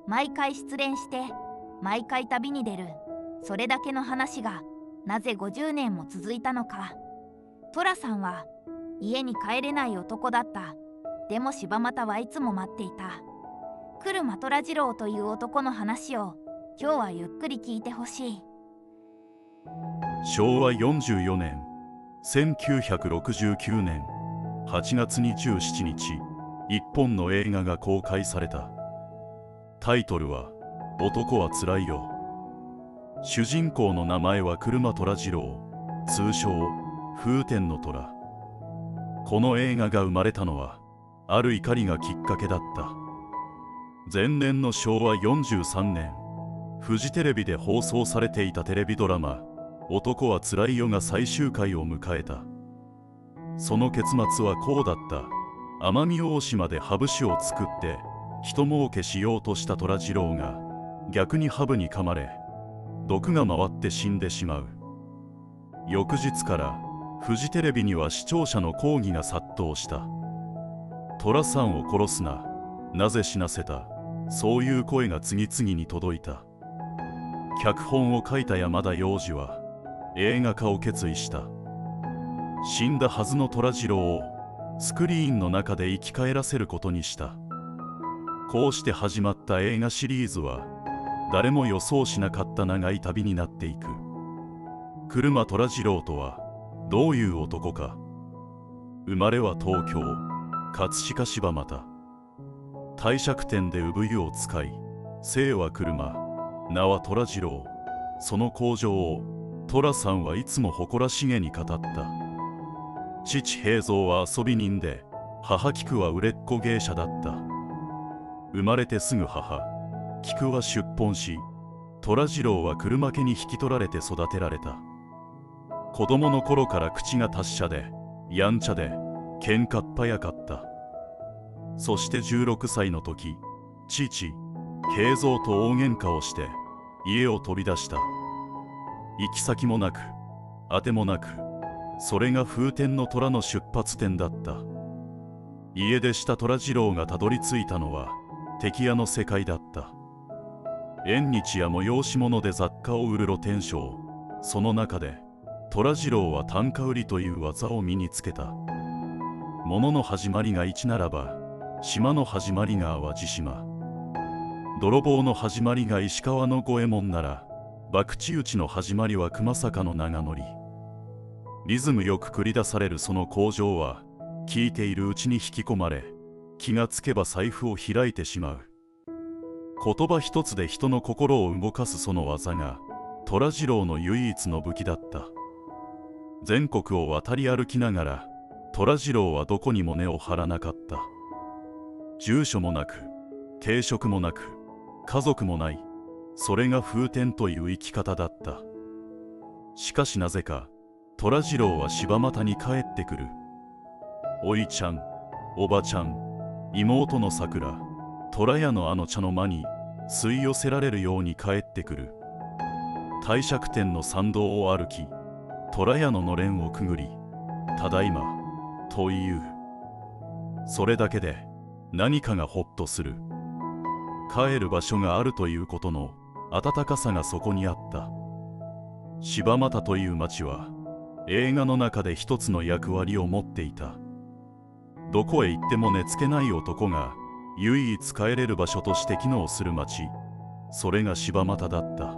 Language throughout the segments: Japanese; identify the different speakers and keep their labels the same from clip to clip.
Speaker 1: 毎回失恋して毎回旅に出る、それだけの話がなぜ50年も続いたのか。寅さんは家に帰れない男だった。でも柴又はいつも待っていた。車虎次郎という男の話を今日はゆっくり聞いてほしい。
Speaker 2: 昭和44年1969年8月27日、一本の映画が公開された。タイトルは「男はつらいよ」。主人公の名前は車虎次郎、通称風天の虎。この映画が生まれたのはある怒りがきっかけだった。前年の昭和43年、フジテレビで放送されていたテレビドラマ「男はつらいよ」が最終回を迎えた。その結末はこうだった。奄美大島でハブ酒を作って人儲けしようとした虎次郎が逆にハブに噛まれ毒が回って死んでしまう。翌日からフジテレビには視聴者の抗議が殺到した。寅さんを殺すな、なぜ死なせた、そういう声が次々に届いた。脚本を書いた山田洋次は映画化を決意した。死んだはずの虎次郎をスクリーンの中で生き返らせることにした。こうして始まった映画シリーズは誰も予想しなかった長い旅になっていく。車虎次郎とはどういう男か。生まれは東京葛飾柴又。帝釈天で産湯を使い、姓は車、名は虎次郎。その工場を寅さんはいつも誇らしげに語った。父平蔵は遊び人で、母菊は売れっ子芸者だった。生まれてすぐ母菊は出奔し、虎次郎は車家に引き取られて育てられた。子供の頃から口が達者でやんちゃで喧嘩っ早かった。そして16歳の時、父平蔵と大喧嘩をして家を飛び出した。行き先もなく当てもなく、それが風天の虎の出発点だった。家出した虎次郎がたどり着いたのは敵屋の世界だった。縁日や催し物で雑貨を売る露天商、その中で虎次郎は単価売りという技を身につけた。物の始まりが一ならば島の始まりが淡路島、泥棒の始まりが石川の五右衛門なら博打打ちの始まりは熊坂の長則。リズムよく繰り出されるその口上は聞いているうちに引き込まれ、気がつけば財布を開いてしまう。言葉一つで人の心を動かすその技が虎次郎の唯一の武器だった。全国を渡り歩きながら虎次郎はどこにも根を張らなかった。住所もなく定職もなく家族もない、それが風天という生き方だった。しかしなぜか虎次郎は柴又に帰ってくる。おいちゃん、おばちゃん、妹のさくら、虎屋のあの茶の間に吸い寄せられるように帰ってくる。帝釈天の参道を歩き、虎屋ののれんをくぐり、ただいまという。それだけで何かがほっとする。帰る場所があるということの温かさがそこにあった。柴又という町は映画の中で一つの役割を持っていた。どこへ行っても寝つけない男が唯一帰れる場所として機能する町、それが柴又だった。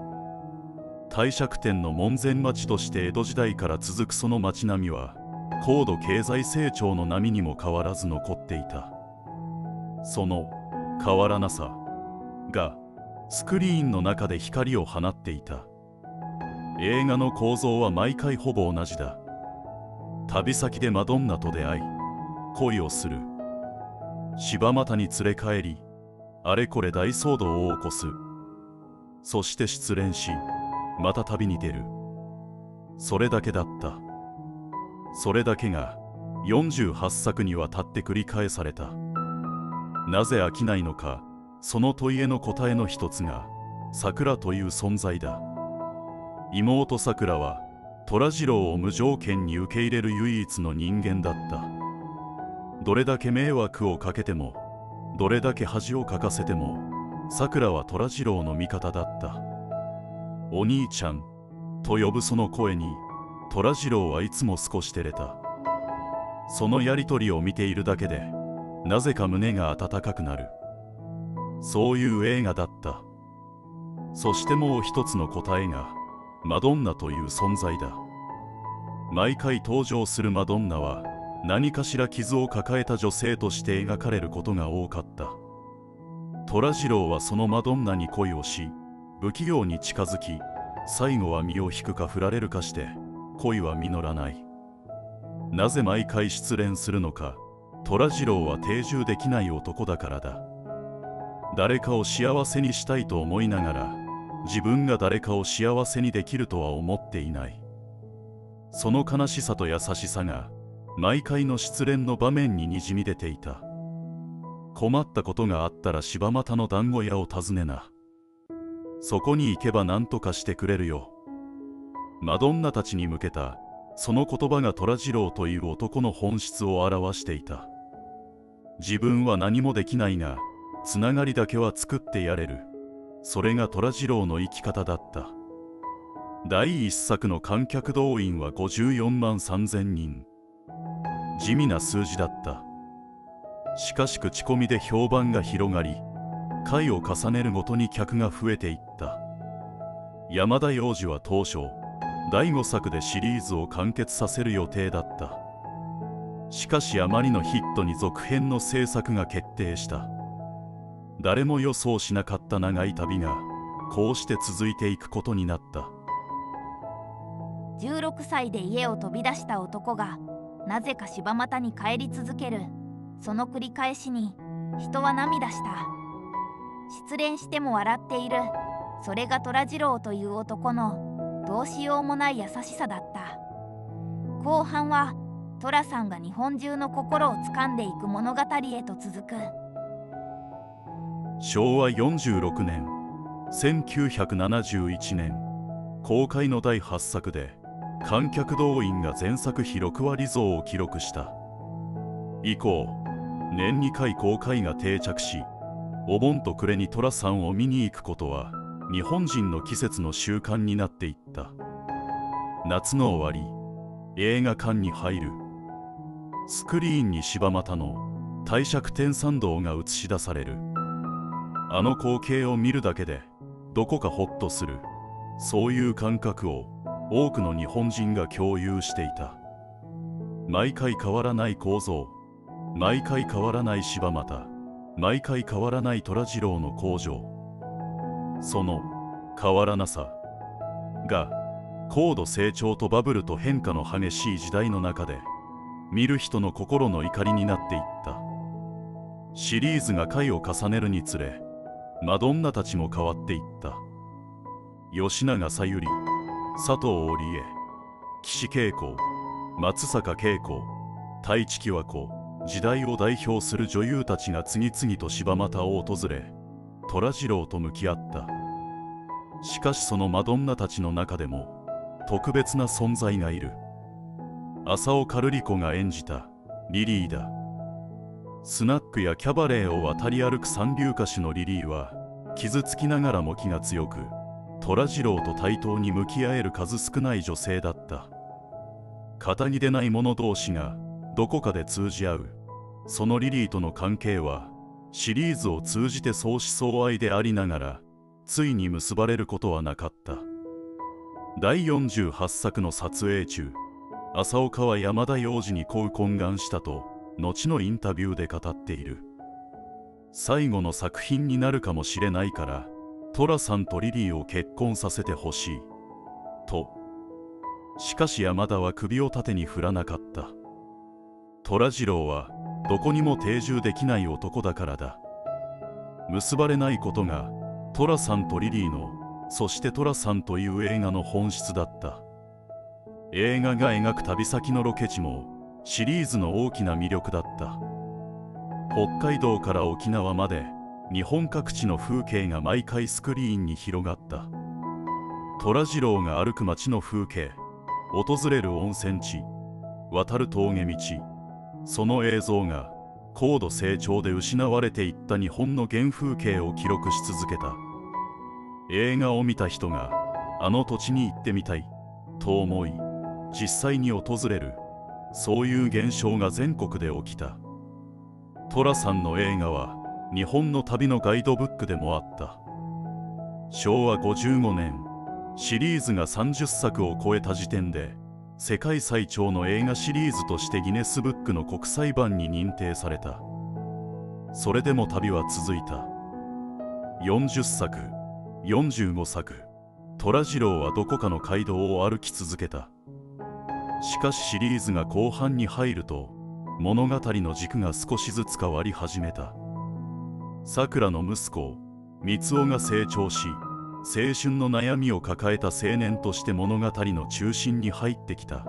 Speaker 2: 帝釈天の門前町として江戸時代から続くその町並みは高度経済成長の波にも変わらず残っていた。その変わらなさがスクリーンの中で光を放っていた。映画の構造は毎回ほぼ同じだ。旅先でマドンナと出会い恋をする。柴又に連れ帰りあれこれ大騒動を起こす。そして失恋しまた旅に出る。それだけだった。それだけが48作にわたって繰り返された。なぜ飽きないのか、その問いへの答えの一つが桜という存在だ。妹桜は虎次郎を無条件に受け入れる唯一の人間だった。どれだけ迷惑をかけても、どれだけ恥をかかせても、さくらは虎次郎の味方だった。お兄ちゃんと呼ぶその声に虎次郎はいつも少し照れた。そのやりとりを見ているだけでなぜか胸が温かくなる。そういう映画だった。そしてもう一つの答えがマドンナという存在だ。毎回登場するマドンナは何かしら傷を抱えた女性として描かれることが多かった。虎次郎はそのマドンナに恋をし、不器用に近づき、最後は身を引くか振られるかして恋は実らない。なぜ毎回失恋するのか。虎次郎は定住できない男だからだ。誰かを幸せにしたいと思いながら自分が誰かを幸せにできるとは思っていない。その悲しさと優しさが毎回の失恋の場面ににじみ出ていた。困ったことがあったら柴又の団子屋を訪ねな。そこに行けば何とかしてくれるよ。マドンナたちに向けたその言葉が虎次郎という男の本質を表していた。自分は何もできないがつながりだけは作ってやれる。それが虎次郎の生き方だった。第一作の観客動員は54万3000人。地味な数字だった。しかし口コミで評判が広がり、回を重ねるごとに客が増えていった。山田洋次は当初第5作でシリーズを完結させる予定だった。しかしあまりのヒットに続編の制作が決定した。誰も予想しなかった長い旅がこうして続いていくことになった。
Speaker 1: 16歳で家を飛び出した男がなぜか柴又に帰り続ける。その繰り返しに人は涙した。失恋しても笑っている。それが虎次郎という男のどうしようもない優しさだった。後半は寅さんが日本中の心を掴んでいく物語へと続く。
Speaker 2: 昭和46年1971年公開の第8作で観客動員が前作比6割増を記録した。以降年2回公開が定着し、お盆と暮れに寅さんを見に行くことは日本人の季節の習慣になっていった。夏の終わり、映画館に入る。スクリーンに柴又の帝釈天参道が映し出される。あの光景を見るだけでどこかホッとする。そういう感覚を多くの日本人が共有していた。毎回変わらない構造、毎回変わらない柴又、毎回変わらない虎次郎の向上。その変わらなさが高度成長とバブルと変化の激しい時代の中で見る人の心の怒りになっていった。シリーズが回を重ねるにつれマドンナたちも変わっていった。吉永小百合、佐藤織江、岸恵子、松坂慶子、太地喜和子、時代を代表する女優たちが次々と柴又を訪れ虎次郎と向き合った。しかしそのマドンナたちの中でも特別な存在がいる。浅尾カルリ子が演じたリリーだ。スナックやキャバレーを渡り歩く三流歌手のリリーは傷つきながらも気が強く、虎次郎と対等に向き合える数少ない女性だった。片に出ない者同士がどこかで通じ合う。そのリリーとの関係はシリーズを通じて相思相愛でありながらついに結ばれることはなかった。第48作の撮影中、浅岡は山田洋次にこう懇願したと後のインタビューで語っている。最後の作品になるかもしれないから寅さんとリリーを結婚させてほしいと。しかし山田は首を縦に振らなかった。寅次郎はどこにも定住できない男だからだ。結ばれないことが寅さんとリリーの、そして寅さんという映画の本質だった。映画が描く旅先のロケ地もシリーズの大きな魅力だった。北海道から沖縄まで日本各地の風景が毎回スクリーンに広がった。寅次郎が歩く街の風景、訪れる温泉地、渡る峠道、その映像が高度成長で失われていった日本の原風景を記録し続けた。映画を見た人があの土地に行ってみたいと思い実際に訪れる、そういう現象が全国で起きた。寅さんの映画は日本の旅のガイドブックでもあった。昭和55年、シリーズが30作を超えた時点で世界最長の映画シリーズとしてギネスブックの国際版に認定された。それでも旅は続いた。40作、45作、寅次郎はどこかの街道を歩き続けた。しかしシリーズが後半に入ると物語の軸が少しずつ変わり始めた。さくらの息子光雄が成長し、青春の悩みを抱えた青年として物語の中心に入ってきた。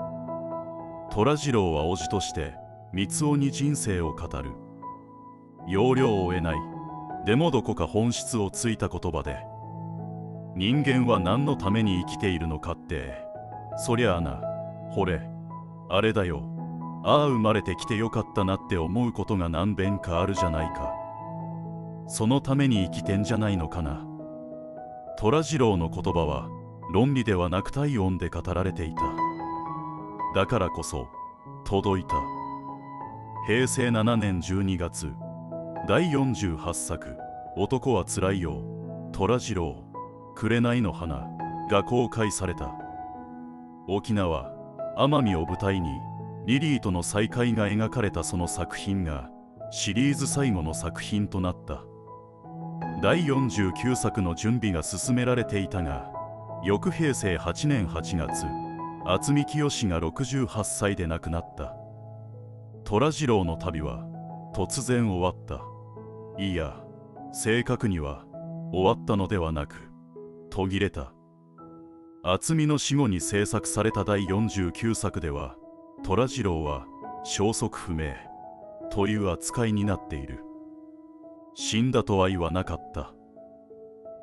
Speaker 2: 寅次郎は叔父として光雄に人生を語る。要領を得ない、でもどこか本質をついた言葉で、人間は何のために生きているのかって、そりゃあな、ほれあれだよ、ああ生まれてきてよかったなって思うことが何遍かあるじゃないか。そのために生きてんじゃないのかな。寅次郎の言葉は論理ではなく体温で語られていた。だからこそ届いた。平成7年12月、第48作「男はつらいよ寅次郎紅の花」が公開された。沖縄奄美を舞台にリリーとの再会が描かれたその作品がシリーズ最後の作品となった。第49作の準備が進められていたが、翌平成8年8月、渥美清が68歳で亡くなった。寅次郎の旅は突然終わった。いや、正確には終わったのではなく途切れた。渥美の死後に制作された第49作では寅次郎は消息不明という扱いになっている。死んだとは言わなかった。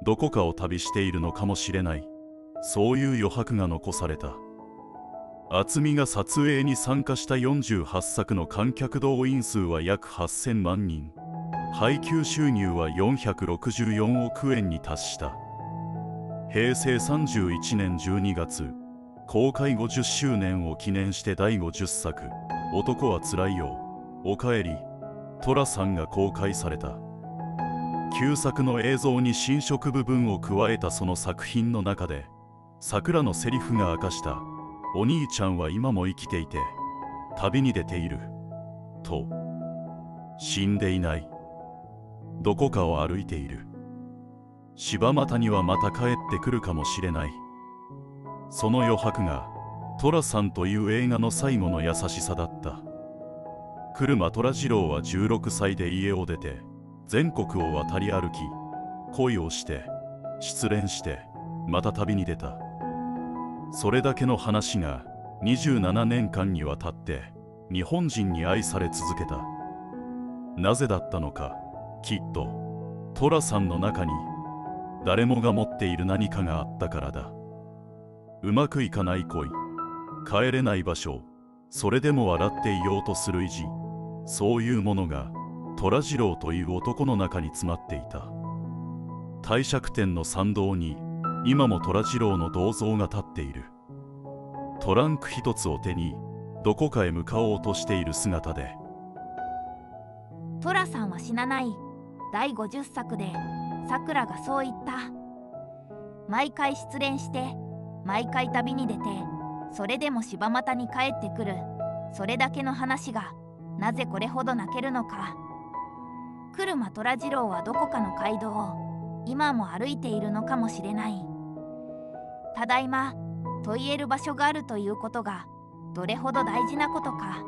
Speaker 2: どこかを旅しているのかもしれない、そういう余白が残された。渥美が撮影に参加した48作の観客動員数は約8000万人、配給収入は464億円に達した。平成31年12月、公開50周年を記念して第50作「男はつらいよおかえり寅さん」が公開された。旧作の映像に新色部分を加えたその作品の中で、桜のセリフが明かした「お兄ちゃんは今も生きていて旅に出ている」と、死んでいない、どこかを歩いている、柴又にはまた帰ってくるかもしれない、その余白が寅さんという映画の最後の優しさだった。車寅次郎は16歳で家を出て全国を渡り歩き、恋をして失恋してまた旅に出た。それだけの話が27年間にわたって日本人に愛され続けた。なぜだったのか。きっと寅さんの中に誰もが持っている何かがあったからだ。うまくいかない恋、帰れない場所、それでも笑っていようとする意地、そういうものが寅次郎という男の中に詰まっていた。帝釈天の参道に今も寅次郎の銅像が立っている。トランク一つを手にどこかへ向かおうとしている姿で、
Speaker 1: 寅さんは死なない。第50作でさくらがそう言った。毎回失恋して毎回旅に出て、それでも柴又に帰ってくる、それだけの話がなぜこれほど泣けるのか。車寅次郎はどこかの街道を今も歩いているのかもしれない。ただいまと言える場所があるということがどれほど大事なことか、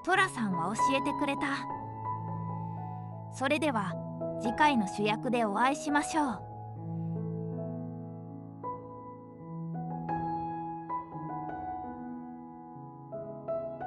Speaker 1: 寅さんは教えてくれた。それでは次回の主役でお会いしましょう。